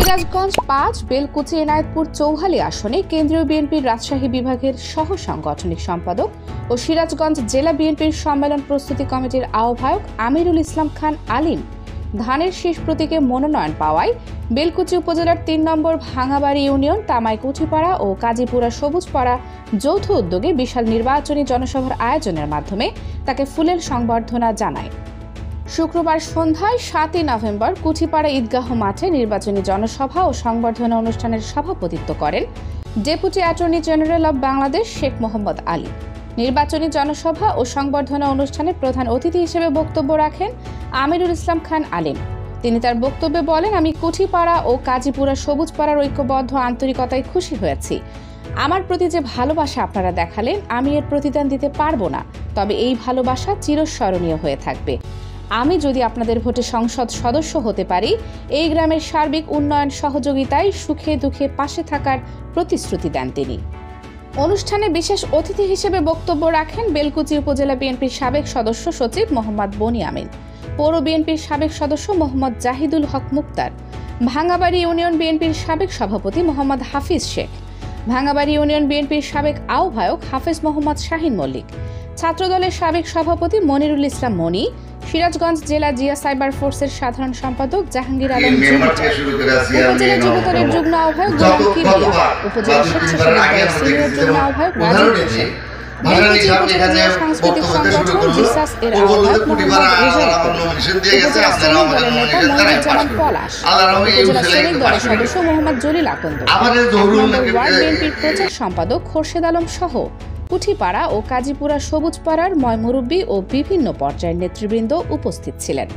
সিরাজগঞ্জ ৫ বেলকুচি এনায়েতপুর চৌহালি আসনে কেন্দ্রীয় বিএনপির রাজশাহী বিভাগের সহ সাংগঠনিক সম্পাদক ও সিরাজগঞ্জ জেলা বিএনপির সম্মেলন প্রস্তুতি কমিটির আহ্বায়ক আমিরুল ইসলাম খান আলিম ধানের শীষ প্রতীকে মনোনয়ন পাওয়ায় বেলকুচি উপজেলার ৩ নম্বর ভাঙাবাড়ি ইউনিয়ন তামাইকুঠিপাড়া ও কাজীপুরা সবুজপাড়া যৌথ উদ্যোগে বিশাল নির্বাচনী জনসভার আয়োজনের মাধ্যমে তাকে ফুলেল সংবর্ধনা জানায়। শুক্রবার সন্ধ্যায় ৭ই নভেম্বর কুঠিপাড়া ঈদগাহ মাঠে নির্বাচনী জনসভা ও সংবর্ধনা অনুষ্ঠানের সভাপতিত্ব করেন deputy attorney general of Bangladesh Sheikh Mohammad Ali. নির্বাচনী জনসভা ও সংবর্ধনা অনুষ্ঠানে প্রধান অতিথি হিসেবে বক্তব্য রাখেন আমিরুল ইসলাম খান আলিম। তিনি তার বক্তব্যে বলেন, আমি কুঠিপাড়া ও কাজীপুরা সবুজপাড়ার ঐক্যবদ্ধ আন্তরিকতায় খুশি হয়েছি। আমার প্রতি যে ভালোবাসা আপনারা দেখালেন, আমি এর প্রতিদান দিতে পারবো না, তবে এই ভালোবাসা চিরস্মরণীয় হয়ে থাকবে। আমি যদি আপনাদের ভোটে সংসদ সদস্য হতে পারি, এই গ্রামের সার্বিক উন্নয়ন সহযোগিতায় সুখে দুঃখে পাশে থাকার প্রতিশ্রুতি দেন তিনি। অনুষ্ঠানে বিশেষ অতিথি হিসেবে বক্তব্য রাখেন বেলকুচি উপজেলা বিএনপির সাবেক সদস্য সচিব মোহাম্মদ বনি আমিন, পৌর বিএনপির সাবেক সদস্য মোহাম্মদ জাহিদুল হক মুক্তার, ভাঙাবাড়ি ইউনিয়ন বিএনপির সাবেক সভাপতি মোহাম্মদ হাফিজ শেখ, ভাঙাবাড়ি ইউনিয়ন বিএনপির সাবেক আহ্বায়ক হাফেজ মোহাম্মদ শাহিন মল্লিক, ছাত্রদলের সাবেক সভাপতি মনিরুল ইসলাম মনি, সিরাজগঞ্জ জেলা জিয়া সাইবার ফোর্সের সাধারণ সম্পাদক জাহাঙ্গীর আলম, উপজেলা যুবদলের যুগ্ম আহ্বায়ক গোলাম কিবরিয়া, উপজেলা স্বেচ্ছাসেবক দলের সিনিয়র যুগ্ম আহ্বায়ক রাজীব হোসেন, বেলকুচি উপজেলা সাংস্কৃতিক সংগঠন জিসাস এর আহ্বায়ক মোহাম্মদ রেজাউল করিম, উপজেলা শ্রমিক দলের নেতা মনিরুজ্জামান পলাশ, উপজেলা শ্রমিক দলের সদস্য মোহাম্মদ জলিল আকন্দ, ১ নম্বর ওয়ার্ড বিএনপির প্রচার সম্পাদক খোরশেদ আলম সহ কুঠিপাড়া ও কাজীপুরা সবুজপাড়ার ময়মুরব্বী ও বিভিন্ন পর্যায়ের নেতৃবৃন্দ উপস্থিত ছিলেন।